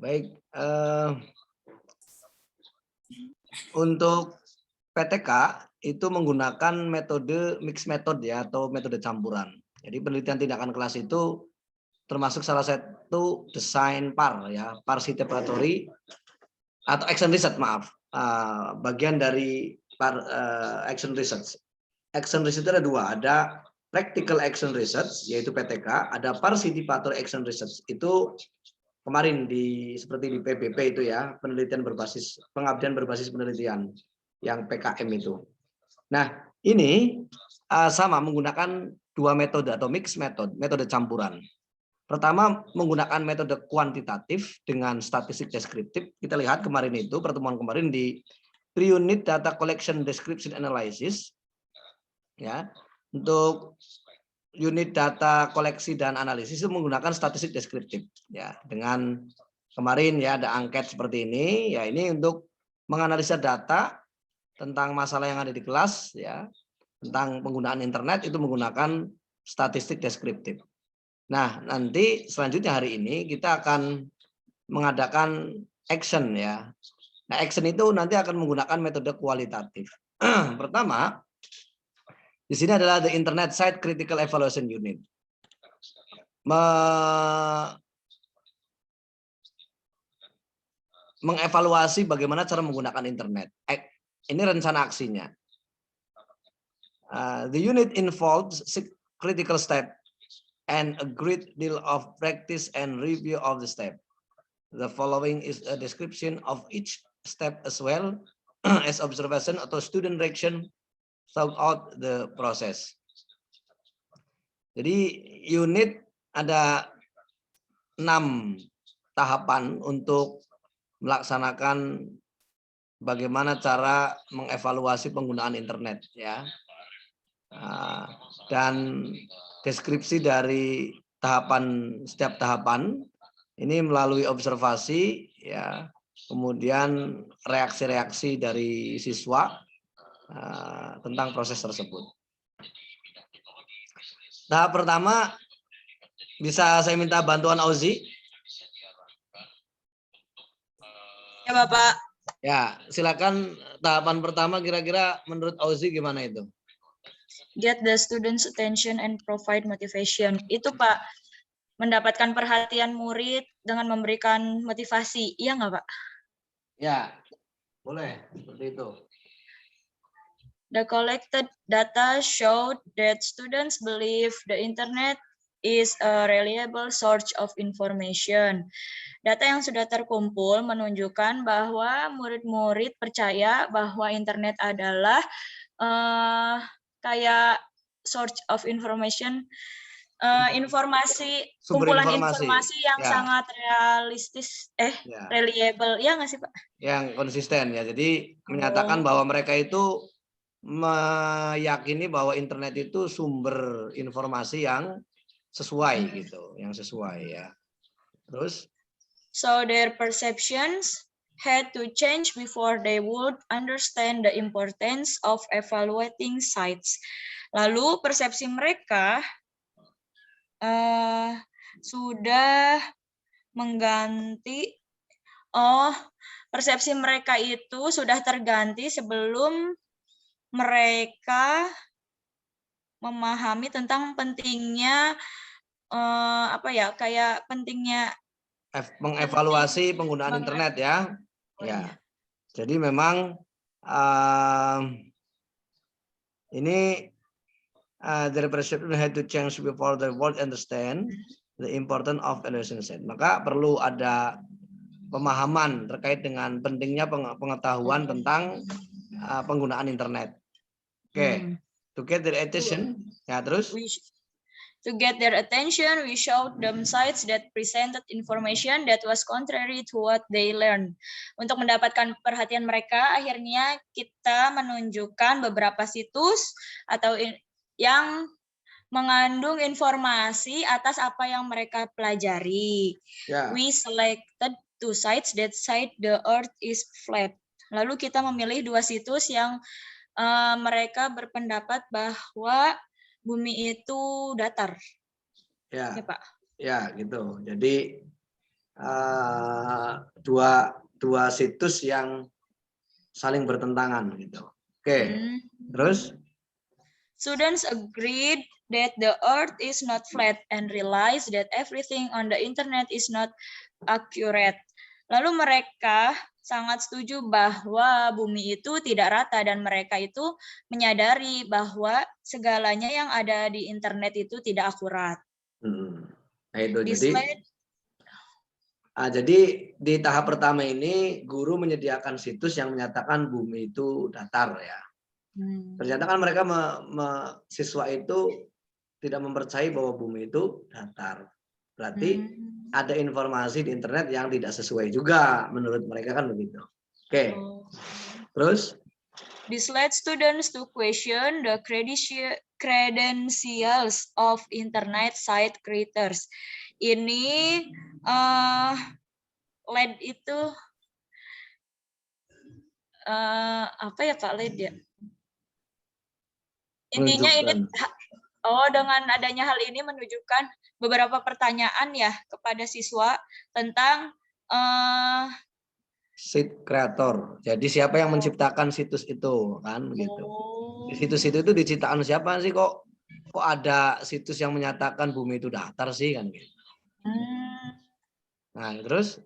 Baik, untuk PTK itu menggunakan metode mix method ya atau metode campuran. Jadi penelitian tindakan kelas itu termasuk salah satu desain PAR ya, participatory atau action research maaf, bagian dari action research. Action research ada dua, ada practical action research yaitu PTK, ada participatory action research itu kemarin seperti di PBP itu ya, penelitian berbasis pengabdian berbasis penelitian yang PKM itu. Nah, ini sama menggunakan dua metode atau mix metode campuran. Pertama menggunakan metode kuantitatif dengan statistik deskriptif. Kita lihat kemarin itu pertemuan kemarin di pre-unit data collection description analysis ya. Untuk unit data koleksi dan analisis itu menggunakan statistik deskriptif ya. Dengan kemarin ya ada angket seperti ini ya, ini untuk menganalisa data tentang masalah yang ada di kelas ya, tentang penggunaan internet itu menggunakan statistik deskriptif. Nah, nanti selanjutnya hari ini kita akan mengadakan action ya. Nah, action itu nanti akan menggunakan metode kualitatif. Pertama, di sini adalah the Internet Site Critical Evaluation Unit. Mengevaluasi bagaimana cara menggunakan internet. Ini rencana aksinya. The unit involves critical step and a great deal of practice and review of the step. The following is a description of each step as well as observation atau student reaction throughout the process. Jadi unit ada 6 tahapan untuk melaksanakan bagaimana cara mengevaluasi penggunaan internet ya. Dan deskripsi dari setiap tahapan ini melalui observasi ya, kemudian reaksi-reaksi dari siswa tentang proses tersebut. Tahap pertama bisa saya minta bantuan Auzi? Ya Bapak. Ya, silakan tahapan pertama kira-kira menurut Auzi gimana itu? Get the students' attention and provide motivation. Itu Pak, mendapatkan perhatian murid dengan memberikan motivasi. Iya nggak Pak? Ya, boleh seperti itu. The collected data showed that students believe the internet is a reliable source of information. Data yang sudah terkumpul menunjukkan bahwa murid-murid percaya bahwa internet adalah kayak source of information, kumpulan informasi yang sangat realistis, reliable, ya nggak sih Pak? Yang konsisten ya, jadi menyatakan bahwa mereka itu meyakini bahwa internet itu sumber informasi yang sesuai gitu, yang sesuai ya. Terus? So their perceptions had to change before they would understand the importance of evaluating sites. Lalu persepsi mereka sudah mengganti. Persepsi mereka itu sudah terganti sebelum mereka memahami tentang pentingnya kayak pentingnya mengevaluasi penggunaan internet ya. Ya. Jadi memang ini the perception had to change before the world understand the importance of relationship. Maka perlu ada pemahaman terkait dengan pentingnya pengetahuan tentang penggunaan internet. Oke. To get their attention, ya terus. To get their attention, we showed them sites that presented information that was contrary to what they learned. Untuk mendapatkan perhatian mereka, akhirnya kita menunjukkan beberapa situs atau yang mengandung informasi atas apa yang mereka pelajari. Yeah. We selected 2 sites that cite the earth is flat. Lalu kita memilih 2 situs yang mereka berpendapat bahwa bumi itu datar. Ya, ya Pak. Ya, gitu. Jadi dua situs yang saling bertentangan gitu. Oke. Terus students agreed that the earth is not flat and realized that everything on the internet is not accurate. Lalu mereka sangat setuju bahwa bumi itu tidak rata dan mereka itu menyadari bahwa segalanya yang ada di internet itu tidak akurat. Nah itu jadi di tahap pertama ini guru menyediakan situs yang menyatakan bumi itu datar ya. Ternyata kan mereka siswa itu tidak mempercayai bahwa bumi itu datar. Berarti ada informasi di internet yang tidak sesuai juga menurut mereka kan begitu. Oke. Terus this led students to question the credentials of internet site creators. Ini led itu apa ya Pak led ya? Intinya ini dengan adanya hal ini menunjukkan beberapa pertanyaan ya kepada siswa tentang site creator. Jadi siapa yang menciptakan situs itu kan gitu. Di situs itu diciptakan siapa sih kok ada situs yang menyatakan bumi itu datar sih kan gitu. Nah, terus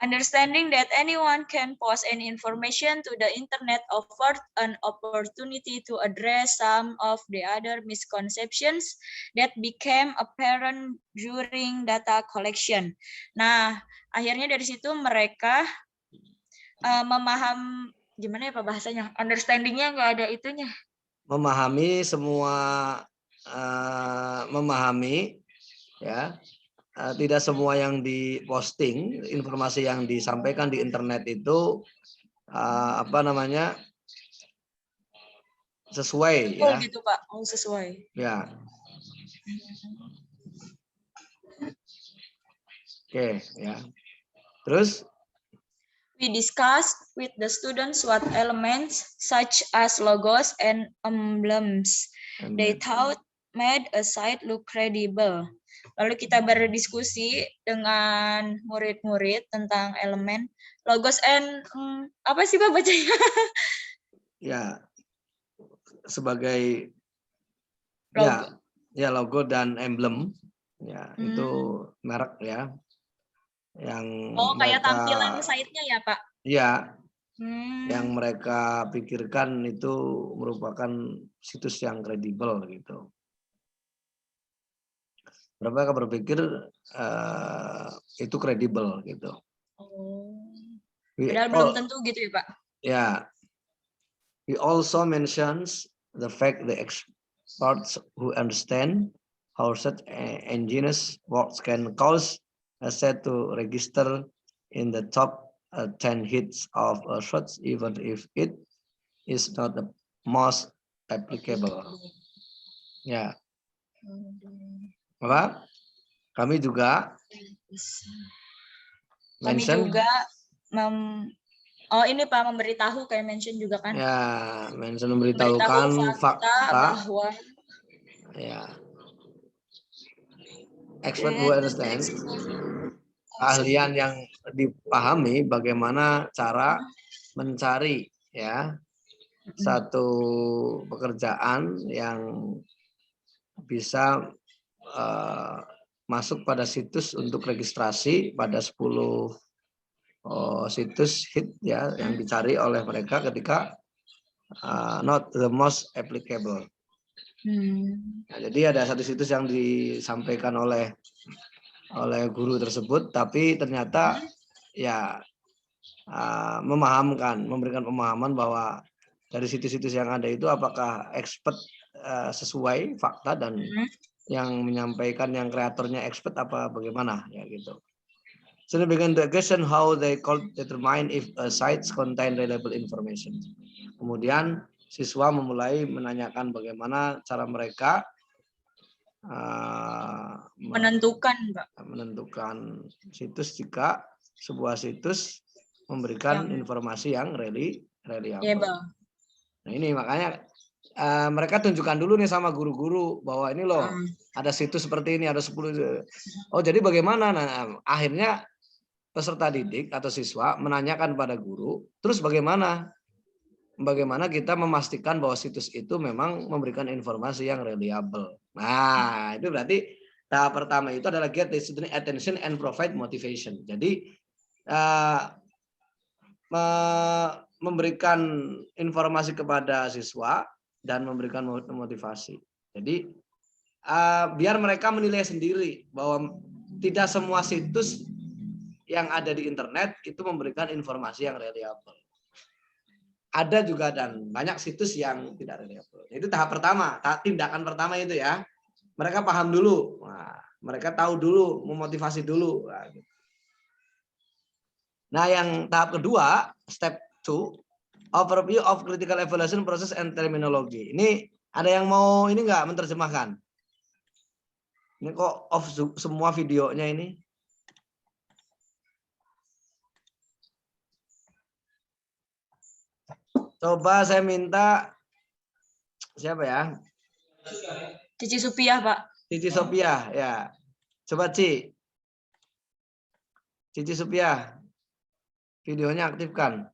understanding that anyone can post any information to the internet offered an opportunity to address some of the other misconceptions that became apparent during data collection. Nah, akhirnya dari situ mereka gimana ya Pak bahasanya? Understanding-nya nggak ada itunya. Memahami semua, memahami ya. Tidak semua yang diposting, informasi yang disampaikan di internet itu sesuai ya. Gitu Pak, sesuai. Ya. Oke, ya. Terus we discussed with the students what elements such as logos and emblems they thought made a site look credible. Lalu kita berdiskusi dengan murid-murid tentang elemen logos and apa sih Pak bacanya? Ya, sebagai logo. Ya logo dan emblem ya itu merek ya yang kayak tampilan site-nya ya Pak? Iya. Yang mereka pikirkan itu merupakan situs yang kredibel gitu. Mereka berpikir itu kredibel gitu. Padahal belum tentu gitu ya Pak? Ya. We also mentions the fact the experts who understand how such engines works can cause a set to register in the top 10 hits of a search even if it is not the most applicable. Ya. Apa? Kami juga ini Pak memberitahu kayak mention juga kan? Ya, mention memberitahukan fakta bahwa ya. Expert who understand, keahlian yang dipahami bagaimana cara mencari ya satu pekerjaan yang bisa masuk pada situs untuk registrasi pada 10 situs hit ya yang dicari oleh mereka ketika not the most applicable. Nah, jadi ada satu situs yang disampaikan oleh guru tersebut, tapi ternyata ya memberikan pemahaman bahwa dari situs-situs yang ada itu apakah expert sesuai fakta dan yang menyampaikan yang kreatornya expert apa bagaimana ya gitu. So they began to question how they could determine if a sites contain reliable information. Kemudian siswa memulai menanyakan bagaimana cara mereka menentukan situs jika sebuah situs memberikan informasi yang reliable. Nah ini makanya mereka tunjukkan dulu nih sama guru-guru bahwa ini loh ada situs seperti ini ada 10. Oh jadi bagaimana? Nah akhirnya peserta didik atau siswa menanyakan pada guru, terus bagaimana kita memastikan bahwa situs itu memang memberikan informasi yang reliable. Nah, itu berarti tahap pertama itu adalah get the student attention and provide motivation. Jadi memberikan informasi kepada siswa dan memberikan motivasi. Jadi biar mereka menilai sendiri bahwa tidak semua situs yang ada di internet itu memberikan informasi yang reliable. Ada juga dan banyak situs yang tidak reliable. Itu tahap pertama, tindakan pertama itu ya. Mereka paham dulu, mereka tahu dulu, memotivasi dulu. Nah, yang tahap kedua, step 2, overview of critical evaluation process and terminology. Ini ada yang mau ini enggak menerjemahkan? Ini kok off semua videonya ini? Coba saya minta siapa ya? Cici Supiah, Pak. Cici Sopiah, ya. Coba Cici Supiah, videonya aktifkan.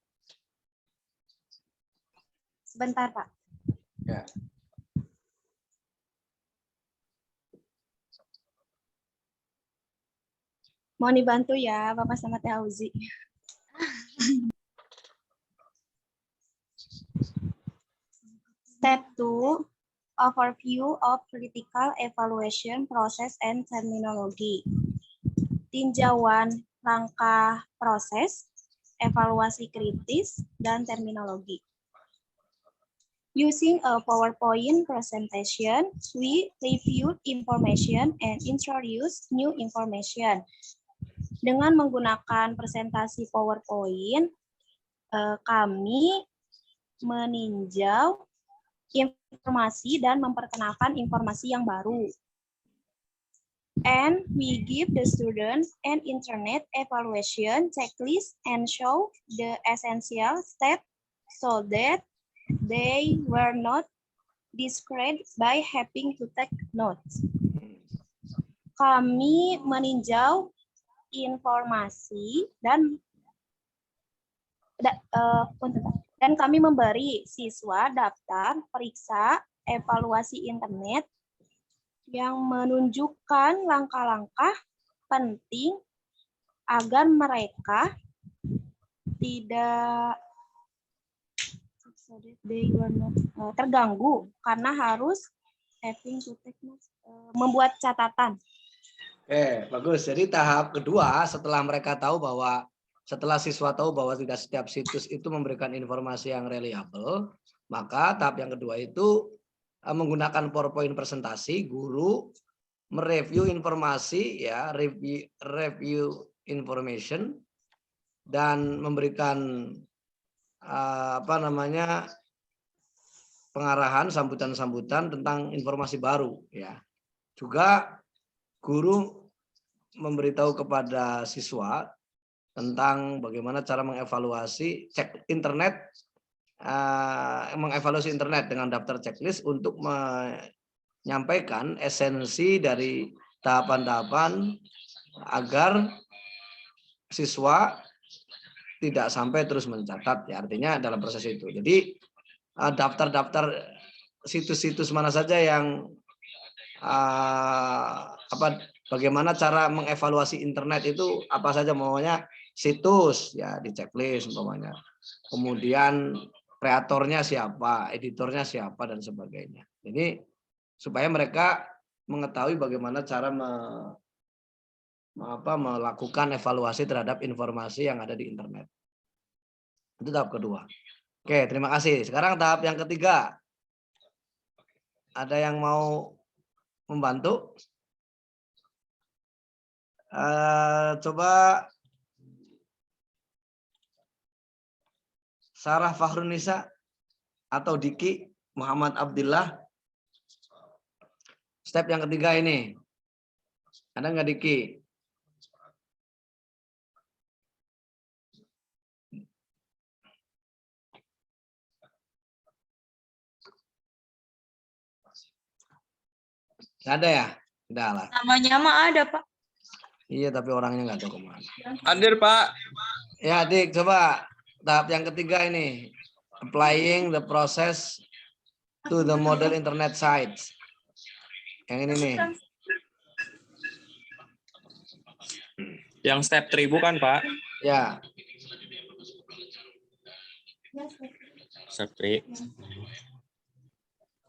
Sebentar, Pak. Ya. Mohon dibantu ya, Bapak sama Teh Auzi. Step 2, overview of critical evaluation process and terminology. Tinjauan langkah proses, evaluasi kritis, dan terminologi. Using a PowerPoint presentation, we reviewed information and introduced new information. Dengan menggunakan presentasi PowerPoint, kami meninjau informasi dan memperkenalkan informasi yang baru. And we give the students an internet evaluation checklist and show the essential steps so that they were not discouraged by having to take notes. Kami meninjau informasi dan kami memberi siswa daftar periksa evaluasi internet yang menunjukkan langkah-langkah penting agar mereka tidak terganggu karena harus membuat catatan. Oke, bagus. Jadi tahap kedua setelah mereka tahu bahwa setelah siswa tahu bahwa tidak setiap situs itu memberikan informasi yang reliable, maka tahap yang kedua itu menggunakan PowerPoint presentasi, guru mereview informasi ya, review information dan memberikan pengarahan, sambutan-sambutan tentang informasi baru ya. Juga guru memberitahu kepada siswa tentang bagaimana cara mengevaluasi mengevaluasi internet dengan daftar checklist untuk menyampaikan esensi dari tahapan-tahapan agar siswa tidak sampai terus mencatat ya, artinya dalam proses itu. Jadi daftar-daftar situs-situs mana saja yang bagaimana cara mengevaluasi internet itu apa saja, maunya situs ya di checklist umpamanya. Kemudian kreatornya siapa, editornya siapa dan sebagainya. Jadi supaya mereka mengetahui bagaimana cara melakukan evaluasi terhadap informasi yang ada di internet. Itu tahap kedua. Oke, terima kasih. Sekarang tahap yang ketiga. Ada yang mau membantu? Coba Sarah Fahrunisa atau Diki Muhammad Abdillah. Step yang ketiga ini. Ada nggak Diki? Nggak ada ya? Udah lah. Namanya mah ada, Pak. Iya, tapi orangnya nggak tahu kemana. Hadir, Pak. Ya, Dik, coba tahap yang ketiga ini. Applying the process to the model internet sites. Yang ini nih. Yang step 3 bukan, Pak? Ya, Step 3.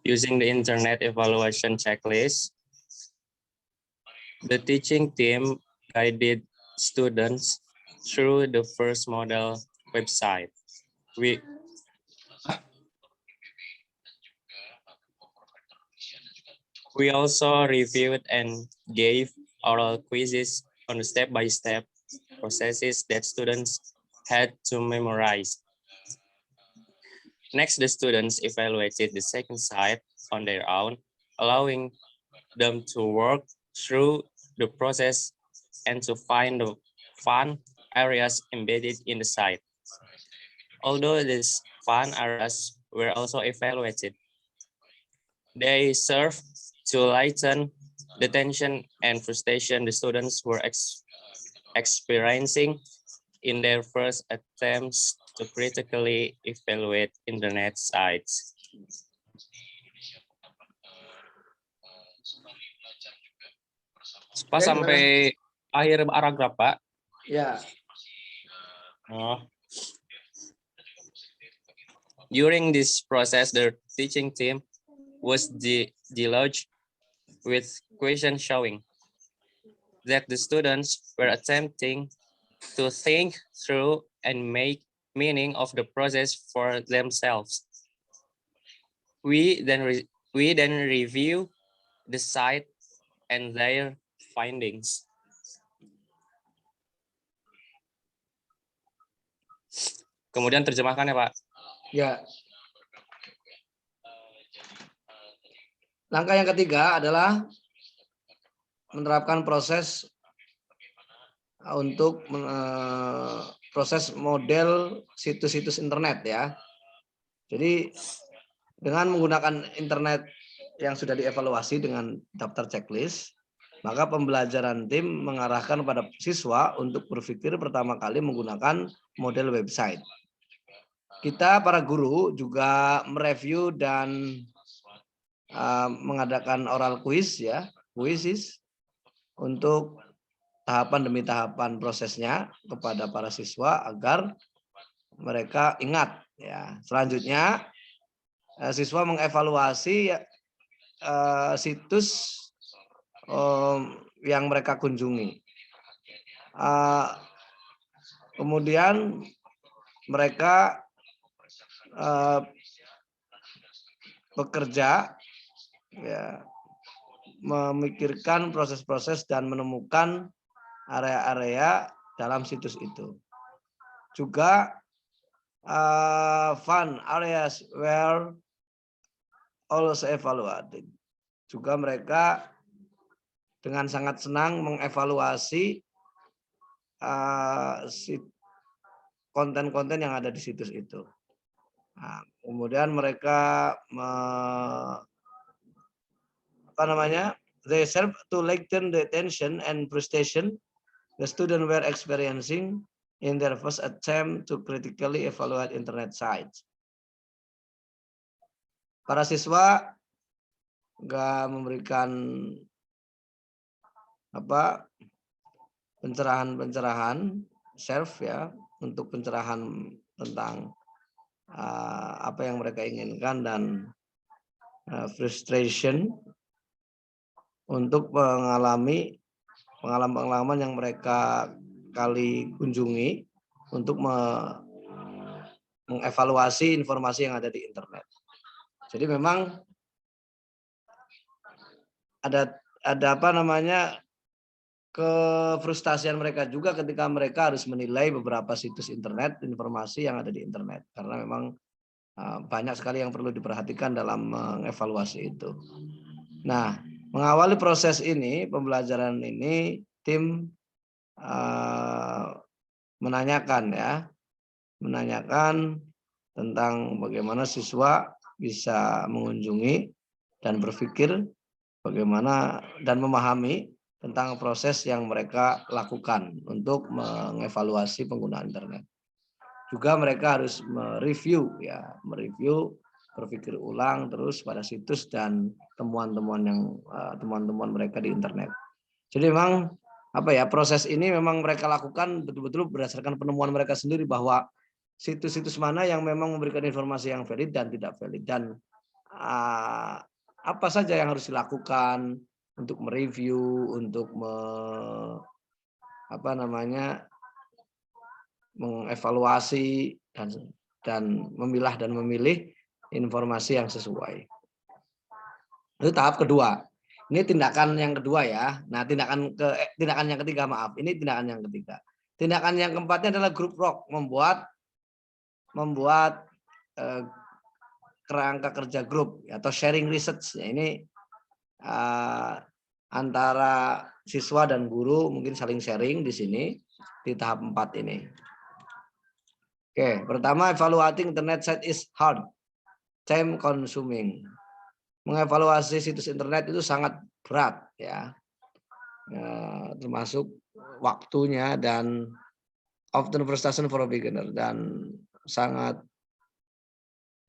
Using the internet evaluation checklist, the teaching team guided students through the first model website. We also reviewed and gave oral quizzes on the step-by-step processes that students had to memorize. Next, the students evaluated the second site on their own, allowing them to work through the process and to find the fun areas embedded in the site. Although these fun areas were also evaluated, they serve to lighten the tension and frustration the students were experiencing in their first attempts to critically evaluate internet sites. Pas sampai akhir paragraf, Pak. ya. Oh. During this process, the teaching team was deluged with questions showing that the students were attempting to think through and make meaning of the process for themselves. We then review the site and their findings. Kemudian terjemahkan ya, Pak. Ya. Langkah yang ketiga adalah menerapkan proses untuk proses model situs-situs internet ya. Jadi dengan menggunakan internet yang sudah dievaluasi dengan daftar checklist, maka pembelajaran tim mengarahkan pada siswa untuk berpikir pertama kali menggunakan model website. Kita para guru juga mereview dan mengadakan oral quiz ya, quizzes untuk tahapan demi tahapan prosesnya kepada para siswa agar mereka ingat ya. Selanjutnya siswa mengevaluasi situs yang mereka kunjungi. Kemudian mereka bekerja ya, memikirkan proses-proses dan menemukan area-area dalam situs itu. Juga fun areas were also evaluated. Juga mereka dengan sangat senang mengevaluasi konten-konten yang ada di situs itu. Nah, kemudian mereka they serve to lighten the tension and frustration the students were experiencing in their first attempt to critically evaluate internet sites. Para siswa nggak memberikan pencerahan serve ya, untuk pencerahan tentang apa yang mereka inginkan dan frustration untuk mengalami pengalaman-pengalaman yang mereka kali kunjungi untuk mengevaluasi informasi yang ada di internet. Jadi memang ada kefrustasian mereka juga ketika mereka harus menilai beberapa situs internet, informasi yang ada di internet, karena memang banyak sekali yang perlu diperhatikan dalam mengevaluasi itu. Nah, mengawali proses ini, pembelajaran ini, tim menanyakan tentang bagaimana siswa bisa mengunjungi dan berpikir bagaimana dan memahami tentang proses yang mereka lakukan untuk mengevaluasi penggunaan internet. Juga mereka harus mereview berpikir ulang terus pada situs dan temuan-temuan mereka di internet. Jadi memang proses ini memang mereka lakukan betul-betul berdasarkan penemuan mereka sendiri bahwa situs-situs mana yang memang memberikan informasi yang valid dan tidak valid, dan apa saja yang harus dilakukan untuk mereview, untuk mengevaluasi dan memilah dan memilih informasi yang sesuai. Itu tahap kedua. Ini tindakan yang kedua ya. Nah, tindakan yang ketiga, maaf. Ini tindakan yang ketiga. Tindakan yang keempatnya adalah group work, membuat kerangka kerja grup atau sharing research. Ini antara siswa dan guru mungkin saling sharing di sini di tahap 4 ini. Oke, pertama, evaluating internet site is hard, time consuming. Mengevaluasi situs internet itu sangat berat ya, termasuk waktunya dan often frustration for a beginner, dan sangat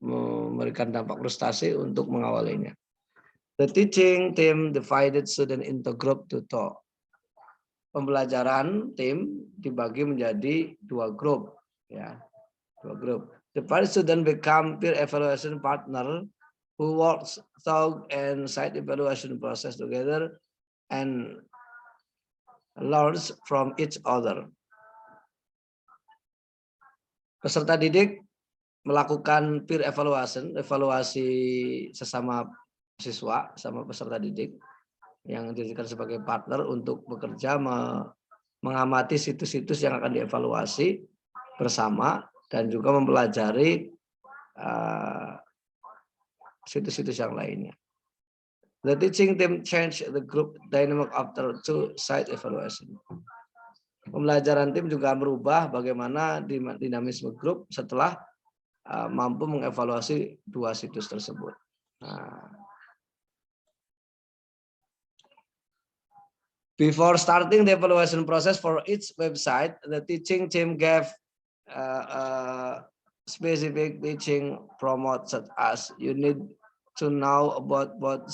memberikan dampak frustasi untuk mengawalinya. The teaching team divided student into group to talk. Pembelajaran tim dibagi menjadi 2 grup ya, 2 grup. The first student become peer evaluation partner who works through and site evaluation process together and learns from each other. Peserta didik melakukan peer evaluation, evaluasi sesama siswa sama peserta didik yang dijadikan sebagai partner untuk bekerja mengamati situs-situs yang akan dievaluasi bersama dan juga mempelajari situs-situs yang lainnya. The teaching team change the group dynamic after 2 site evaluation. Pembelajaran tim juga merubah bagaimana dinamisme grup setelah mampu mengevaluasi 2 situs tersebut. Before starting the evaluation process for each website, the teaching team gave specific teaching promote such as you need to know about what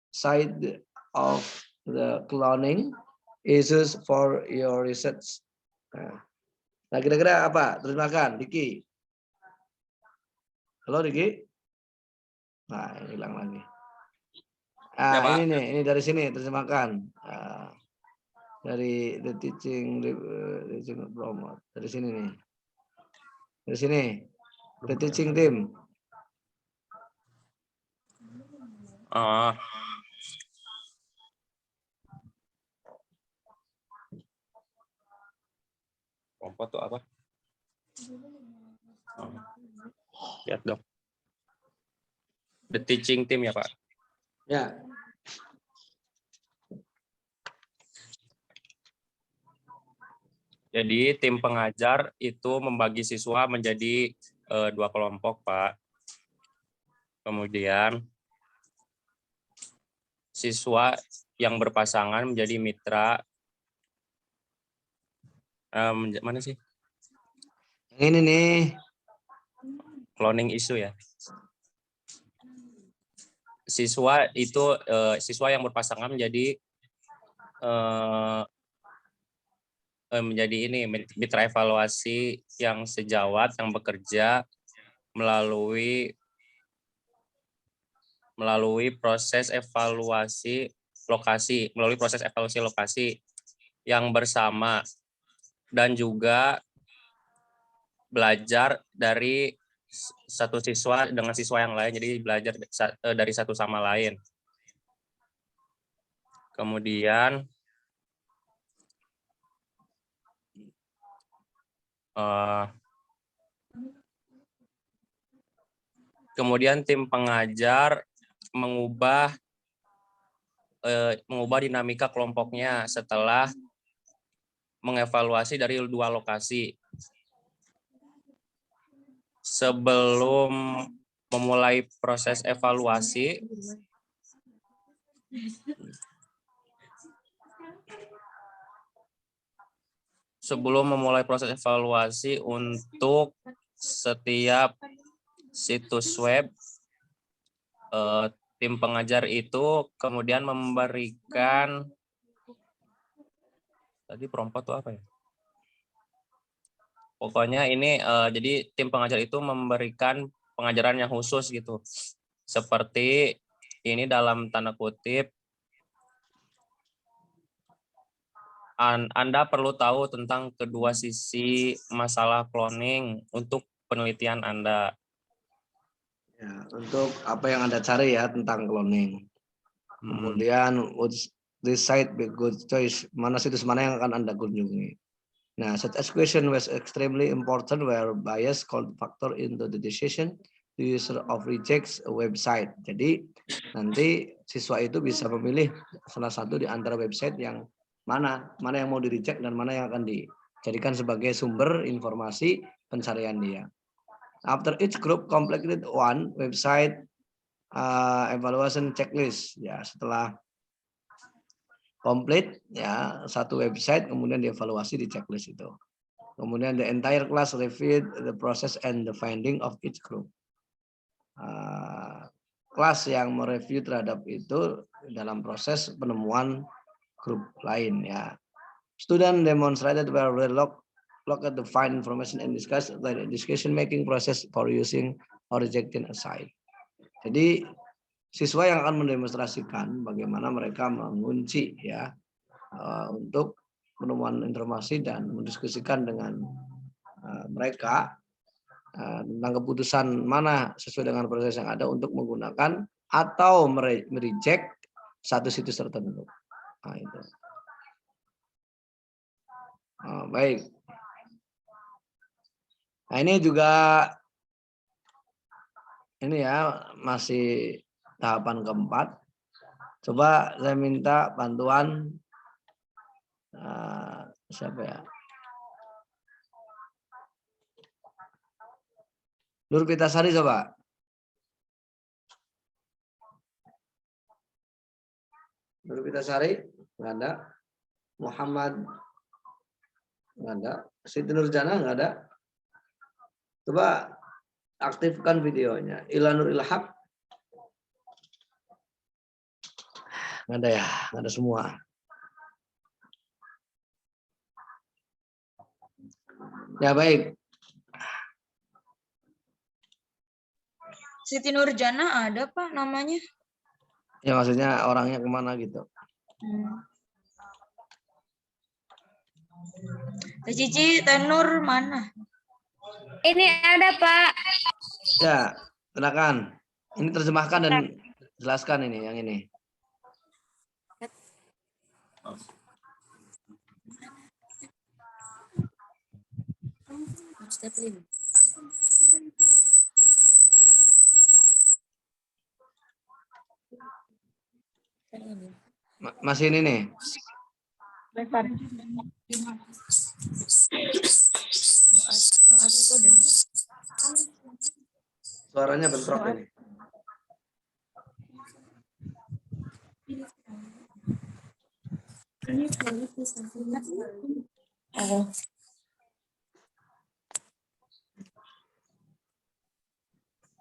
side of the cloning issues for your research. Nah, kira-kira apa? Terjemahkan, Diki. Halo, Diki. Nah, hilang lagi. Ya, Pak. Ini nih, ini dari sini terjemahkan. Dari the teaching promote. Dari sini nih. Dari sini. The teaching team. Kelompok tuh apa? Lihat dong. The teaching team ya, Pak. Ya. Jadi tim pengajar itu membagi siswa menjadi 2 kelompok, Pak. Kemudian siswa yang berpasangan menjadi mitra. Mana sih? Ini nih. Cloning issue ya. Siswa itu siswa yang berpasangan menjadi ini mitra evaluasi yang sejawat yang bekerja melalui proses evaluasi lokasi yang bersama, dan juga belajar dari satu siswa dengan siswa yang lain, jadi belajar dari satu sama lain. Kemudian tim pengajar mengubah dinamika kelompoknya setelah mengevaluasi dari 2 lokasi. Sebelum memulai proses evaluasi, sebelum memulai proses evaluasi untuk setiap situs web, tim pengajar itu kemudian memberikan, tadi prompt tuh apa ya? Pokoknya ini jadi tim pengajar itu memberikan pengajaran yang khusus gitu. Seperti ini dalam tanda kutip, Anda perlu tahu tentang kedua sisi masalah cloning untuk penelitian Anda. Ya, untuk apa yang Anda cari ya tentang cloning. Kemudian this site be good choice, mana situs mana yang akan Anda kunjungi. Nah, such as question was extremely important where bias called factor into the decision the user of rejects a website. Jadi nanti siswa itu bisa memilih salah satu di antara website yang mana yang mau di reject dan mana yang akan dijadikan sebagai sumber informasi pencarian dia. After each group completed one website evaluation checklist, ya setelah komplit ya satu website kemudian dievaluasi di checklist itu. Kemudian the entire class reviewed the process and the finding of each group. Kelas yang mereview terhadap itu dalam proses penemuan grup lain ya. Student demonstrated where they look at the find information and discuss the discussion making process for using or rejecting a site. Jadi siswa yang akan mendemonstrasikan bagaimana mereka mengunci ya untuk penemuan informasi dan mendiskusikan dengan mereka tentang keputusan mana sesuai dengan proses yang ada untuk menggunakan atau mereject satu situs tertentu. Nah, itu. Baik. Nah, ini juga ini ya masih tahapan keempat. Coba saya minta bantuan siapa ya? Nur Pitasari coba. Nur Pitasari nggak ada. Muhammad nggak ada. Siti Nurjana nggak ada. Coba aktifkan videonya. Ilanur Ilhaq nggak ada ya, nggak ada semua. Ya baik. Siti Nurjana ada Pak namanya? Ya maksudnya orangnya kemana gitu. Teh Cici, Teh Nur mana? Ini ada Pak. Ya, silakan. Ini terjemahkan dan jelaskan ini yang ini. Masih ini nih. Suaranya bentrok ini.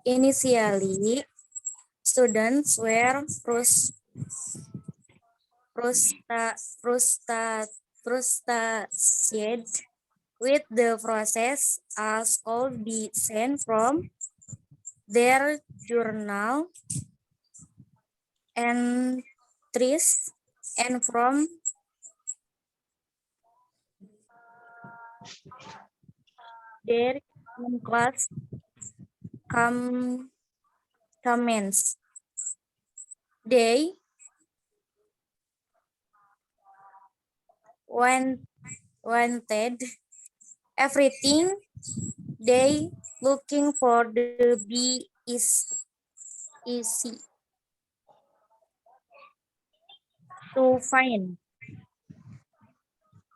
Initially, students were frustrated with the process as could be seen from their journal entries and from their in-class comments. They wanted everything they looking for the be easy to find.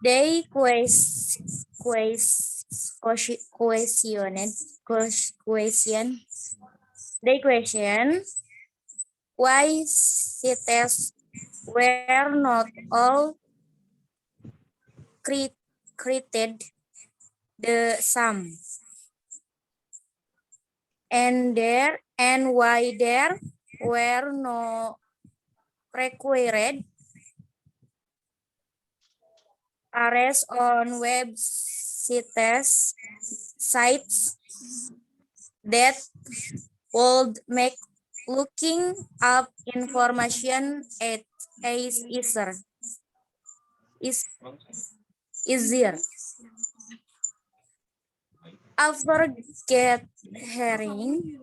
They question why cities were not all created the sum. And why there were no required arrays on sites that would make looking up information easier. After hearing,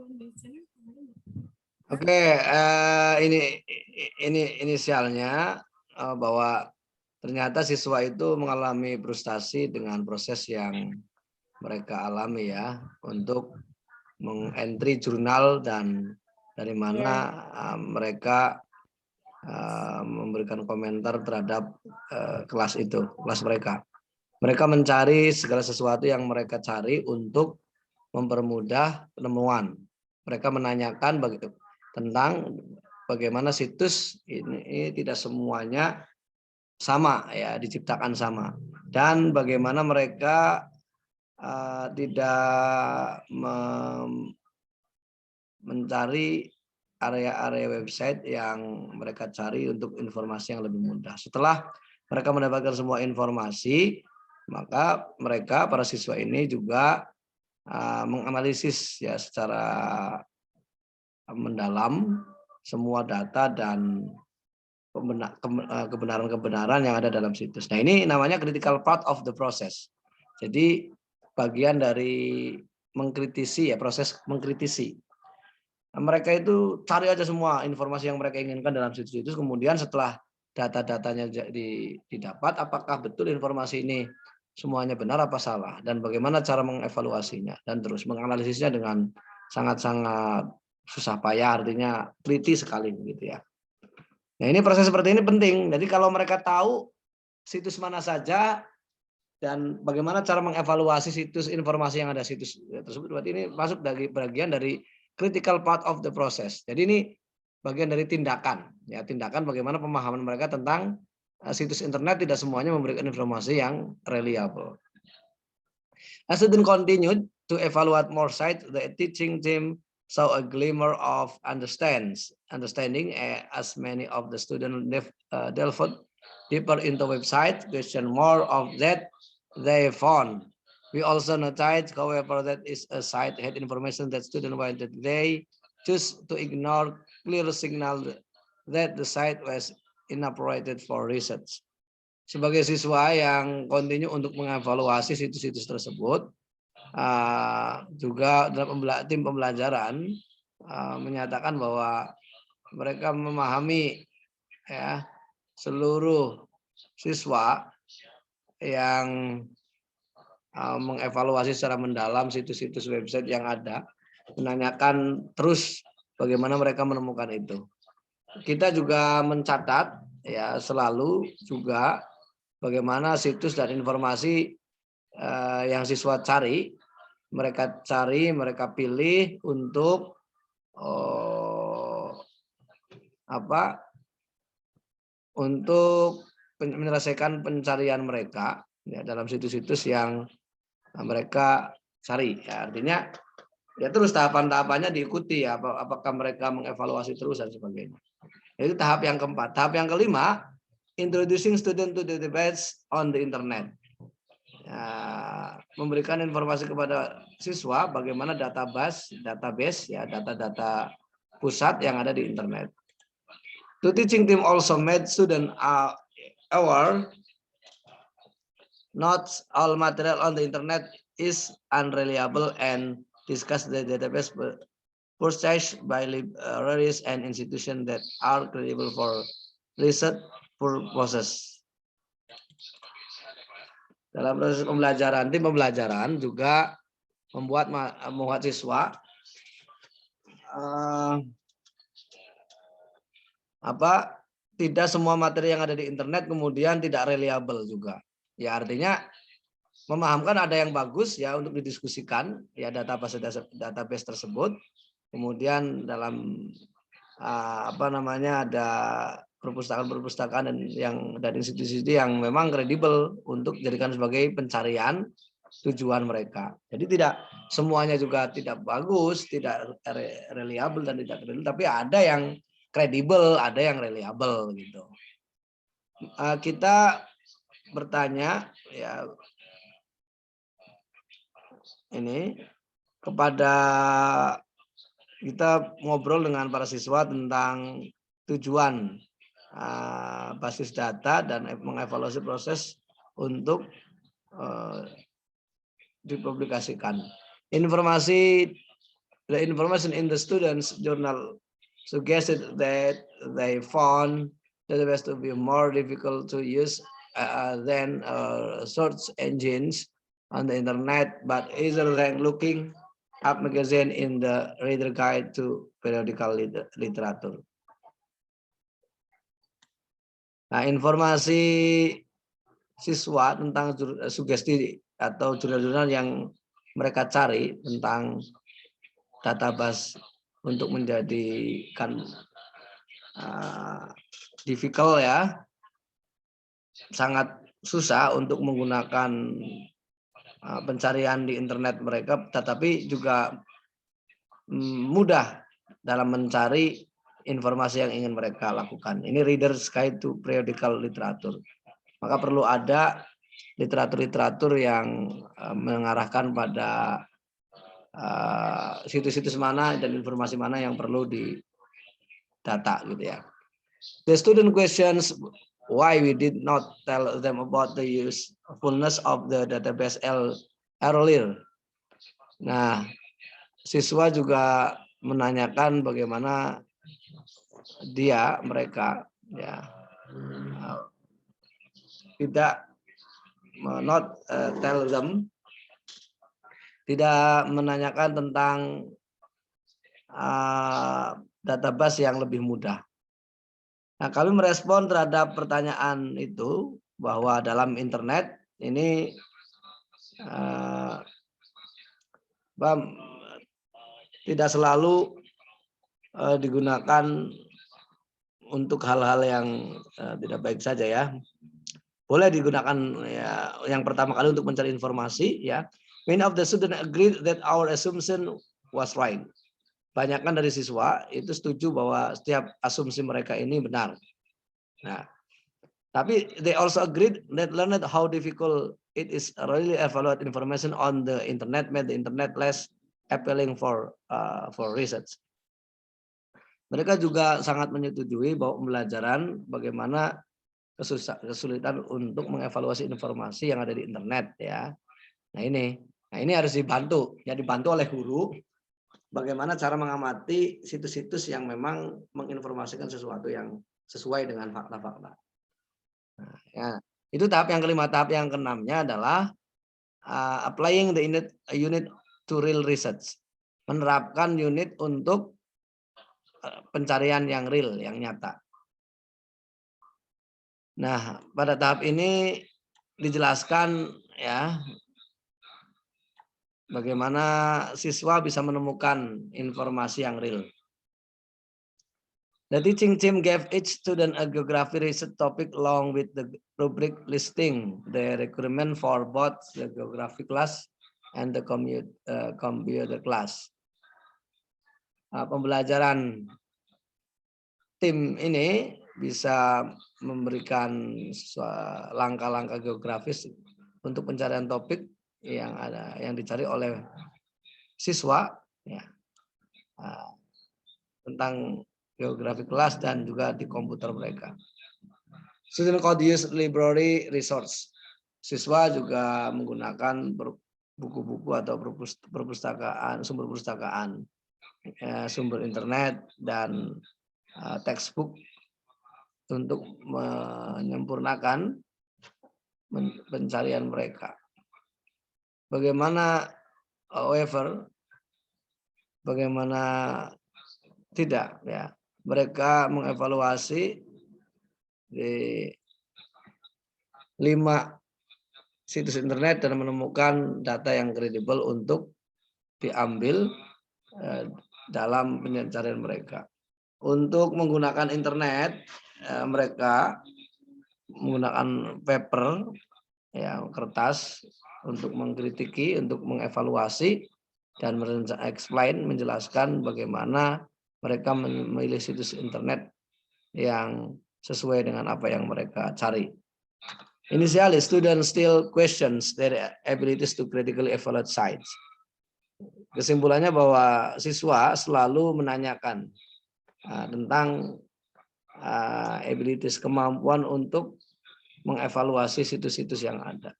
Oke, ini inisialnya bahwa ternyata siswa itu mengalami frustasi dengan proses yang mereka alami ya untuk mengentry jurnal dan dari mana mereka memberikan komentar terhadap kelas mereka. Mereka mencari segala sesuatu yang mereka cari untuk mempermudah penemuan. Mereka menanyakan tentang bagaimana situs ini tidak semuanya sama ya, diciptakan sama, dan bagaimana mereka tidak mencari area-area website yang mereka cari untuk informasi yang lebih mudah. Setelah mereka mendapatkan semua informasi, maka mereka para siswa ini juga menganalisis ya secara mendalam semua data dan kebenaran-kebenaran yang ada dalam situs. Nah, ini namanya critical part of the process. Jadi bagian dari mengkritisi ya, proses mengkritisi. Nah, mereka itu cari aja semua informasi yang mereka inginkan dalam situs-situs, kemudian setelah data-datanya didapat, apakah betul informasi ini semuanya benar apa salah, dan bagaimana cara mengevaluasinya, dan terus menganalisisnya dengan sangat-sangat susah payah, artinya teliti sekali gitu ya. Nah, ini proses seperti ini penting. Jadi kalau mereka tahu situs mana saja dan bagaimana cara mengevaluasi situs informasi yang ada situs tersebut, berarti ini masuk dari bagian dari critical part of the process. Jadi ini bagian dari tindakan, ya, tindakan bagaimana pemahaman mereka tentang situs internet tidak semuanya memberikan informasi yang reliable. As student continued to evaluate more sites, the teaching team saw a glimmer of understanding as many of the students delved deeper into website, question more of that they found. We also noted, however, that is a site had information that students wanted. They choose to ignore clear signal that the site was inappropriate for research. Sebagai siswa yang kontinu untuk mengevaluasi situs-situs tersebut, juga dalam tim pembelajaran menyatakan bahwa mereka memahami ya seluruh siswa yang mengevaluasi secara mendalam situs-situs website yang ada, menanyakan terus bagaimana mereka menemukan itu. Kita juga mencatat ya selalu juga bagaimana situs dan informasi yang siswa cari, mereka pilih untuk untuk menyelesaikan pencarian mereka ya, dalam situs-situs yang mereka cari. Ya, artinya ya terus tahapan-tahapannya diikuti ya, apakah mereka mengevaluasi terus dan sebagainya. Itu tahap yang keempat. Tahap yang kelima, introducing student to the debates on the internet. Ya, memberikan informasi kepada siswa bagaimana database ya, data-data pusat yang ada di internet. The teaching team also made student aware not all material on the internet is unreliable and discuss the database purchased by libraries and institutions that are credible for research purposes. Dalam proses pembelajaran, tim pembelajaran juga membuat siswa tidak semua materi yang ada di internet kemudian tidak reliable juga. Ya, artinya memahamkan ada yang bagus ya untuk didiskusikan ya database tersebut. Kemudian dalam ada perpustakaan dan institusi yang memang kredibel untuk dijadikan sebagai pencarian tujuan mereka. Jadi tidak semuanya juga tidak bagus, tidak reliable dan tidak kredibel, tapi ada yang kredibel, ada yang reliable gitu. Kita bertanya ya ini kepada kita ngobrol dengan para siswa tentang tujuan basis data dan mengevaluasi proses untuk dipublikasikan. The information in the students' journal suggested that they found database to be more difficult to use than search engines on the internet, but easier than looking up magazine in the Reader Guide to Periodical Literature. Nah, informasi siswa tentang sugesti atau jurnal-jurnal yang mereka cari tentang database untuk menjadikan difficult ya, sangat susah untuk menggunakan pencarian di internet mereka, tetapi juga mudah dalam mencari informasi yang ingin mereka lakukan. Ini Reader's Guide to Periodical Literature. Maka perlu ada literatur-literatur yang mengarahkan pada situs-situs mana dan informasi mana yang perlu didata gitu ya. The student questions why we did not tell them about the usefulness of the database earlier. Nah, siswa juga menanyakan bagaimana mereka ya tidak tell them, tidak menanyakan tentang database yang lebih mudah. Nah, kami merespon terhadap pertanyaan itu bahwa dalam internet ini tidak selalu digunakan untuk hal-hal yang tidak baik saja ya. Boleh digunakan ya, yang pertama kali untuk mencari informasi ya. Many of the students agreed that our assumption was right. Banyakkan dari siswa itu setuju bahwa setiap asumsi mereka ini benar. Nah, tapi they also agreed that learned how difficult it is really evaluate information on the internet made the internet less appealing for research. Mereka juga sangat menyetujui bahwa pembelajaran bagaimana kesulitan untuk mengevaluasi informasi yang ada di internet ya. Nah ini harus dibantu, ya dibantu oleh guru. Bagaimana cara mengamati situs-situs yang memang menginformasikan sesuatu yang sesuai dengan fakta-fakta. Nah, ya, itu tahap yang kelima. Tahap yang keenamnya adalah applying the unit to real research. Menerapkan unit untuk pencarian yang real, yang nyata. Nah, pada tahap ini dijelaskan ya bagaimana siswa bisa menemukan informasi yang real. The teaching team gave each student a geography research topic along with the rubric listing the requirement for both the geography class and the computer class. Pembelajaran tim ini bisa memberikan langkah-langkah geografis untuk pencarian topik yang dicari oleh siswa ya, tentang geografi kelas dan juga di komputer mereka. Student could use library resource. Siswa juga menggunakan buku-buku atau perpustakaan, sumber perpustakaan, sumber internet dan textbook untuk menyempurnakan pencarian mereka. Bagaimana tidak ya, mereka mengevaluasi di 5 situs internet dan menemukan data yang kredibel untuk diambil dalam pencarian mereka. untuk menggunakan internet, mereka menggunakan paper, ya, kertas untuk mengkritiki, untuk mengevaluasi dan menjelaskan bagaimana mereka memilih situs internet yang sesuai dengan apa yang mereka cari. Initially, students still questions their abilities to critically evaluate sites. Kesimpulannya bahwa siswa selalu menanyakan tentang abilities, kemampuan untuk mengevaluasi situs-situs yang ada.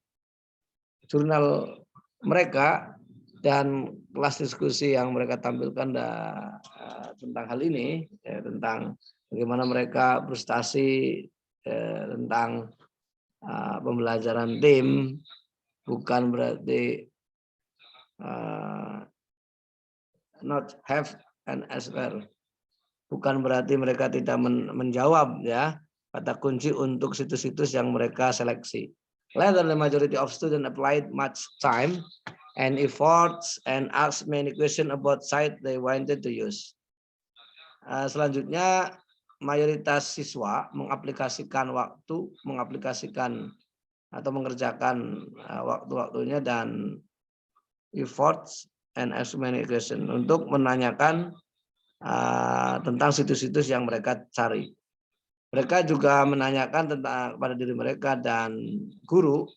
Jurnal mereka dan kelas diskusi yang mereka tampilkan tentang hal ini, tentang bagaimana mereka frustasi tentang pembelajaran tim, bukan berarti not have an answer, bukan berarti mereka tidak menjawab, ya, kata kunci untuk situs-situs yang mereka seleksi. Later, the majority of students applied much time and efforts and asked many questions about site they wanted to use. Selanjutnya, mayoritas siswa mengaplikasikan waktu, atau mengerjakan waktu-waktunya dan efforts and asked many questions untuk menanyakan tentang situs-situs yang mereka cari. Mereka juga menanyakan tentang pada diri mereka dan guru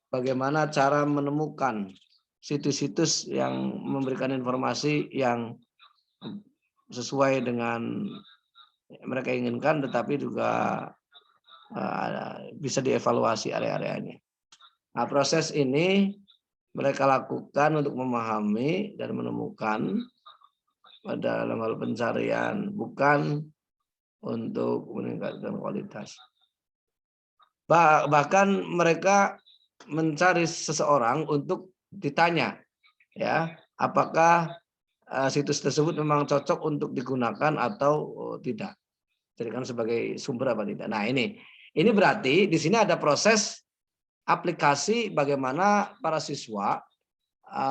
bagaimana cara menemukan situs-situs yang memberikan informasi yang sesuai dengan mereka inginkan, tetapi juga bisa dievaluasi area-areanya. Nah, proses ini mereka lakukan untuk memahami dan menemukan pada dalam hal pencarian, bukan untuk meningkatkan kualitas. Bahkan mereka mencari seseorang untuk ditanya, ya, apakah situs tersebut memang cocok untuk digunakan atau tidak, jadikan sebagai sumber apa tidak. Nah, ini berarti di sini ada proses aplikasi bagaimana para siswa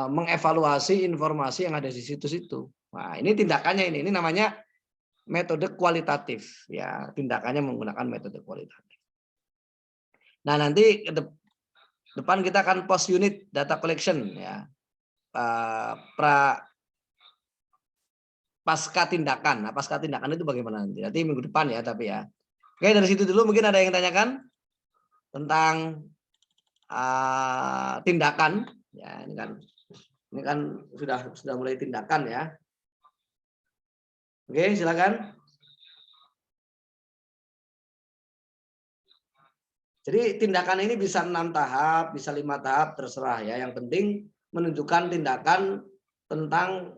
mengevaluasi informasi yang ada di situs itu. Nah, ini tindakannya ini namanya metode kualitatif, ya, tindakannya menggunakan metode kualitatif. Nah, nanti ke depan kita akan post unit data collection, ya, pasca tindakan. Nah, pasca tindakan itu bagaimana nanti? Nanti minggu depan, ya, tapi ya. Oke, dari situ dulu mungkin ada yang tanyakan tentang tindakan, ya, ini kan sudah mulai tindakan, ya. Oke, silakan. Jadi tindakan ini bisa 6 tahap, bisa 5 tahap, terserah, ya. Yang penting menunjukkan tindakan tentang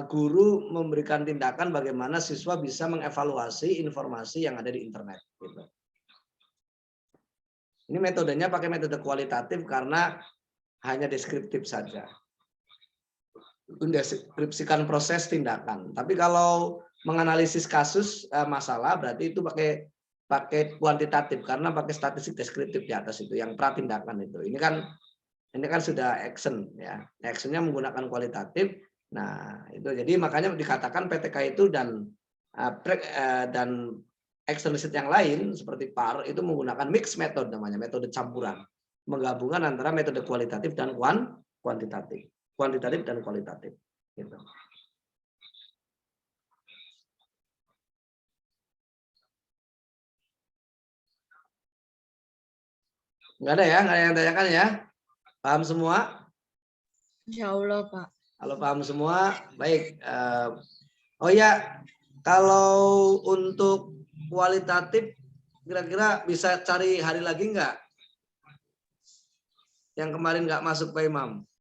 guru memberikan tindakan bagaimana siswa bisa mengevaluasi informasi yang ada di internet. Gitu. Ini metodenya pakai metode kualitatif karena hanya deskriptif saja. Mendeskripsikan proses tindakan. Tapi kalau menganalisis kasus masalah berarti itu pakai kuantitatif karena pakai statistik deskriptif di atas itu yang pratindakan itu. Ini kan sudah action, ya. Actionnya menggunakan kualitatif. Nah, itu jadi makanya dikatakan PTK itu dan action research yang lain seperti PAR itu menggunakan mix method, namanya metode campuran, menggabungkan antara metode kualitatif dan kuantitatif dan kualitatif. Gitu. Nggak ada ya, nggak ada yang tanyakan, ya. Paham semua? Insya Allah, Pak. Kalau paham semua, baik. Oh ya, kalau untuk kualitatif, kira-kira bisa cari hari lagi nggak? Yang kemarin nggak masuk Pak Imam.